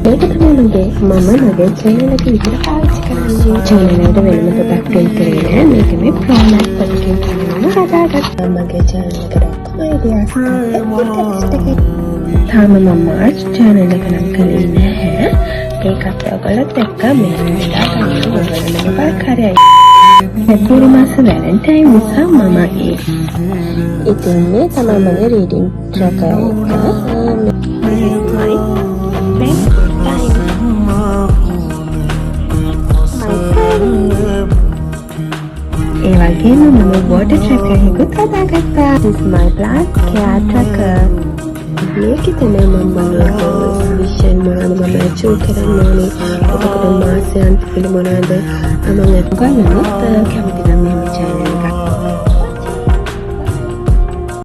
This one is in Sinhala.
මේක තමයි මගේ මගේ channel එක විතර පාවිච්චි කරන්නේ. channel එකට වෙනම පොතක් print කරේ නෑ. මේක මේ format එකකින් තමයි හදාගත්තා. මගේ channel එකට ඔක්කොම ideas තාම මම March channel එක නම් කරේ නැහැ. ඒකත් ඔයගොල්ලොත් එක්ක මේ වෙලාවට ගන්න ඕන පාකාරයයි. February මාස Valentine නිසා මම ඉතින් මේ තමයි මගේ reading tracker එක. ඒ වගේම මම water tracker එකකුත් හදාගත්තා. This is my plant care tracker. මේකේ තමයි මම බලන්නේ විශේෂ මොනවද මම achieve කරන්න ඕනේ. එතකොට මාසයන් පිළි මොනවද මම ගන්නත් කැමති නම් මේ channel එක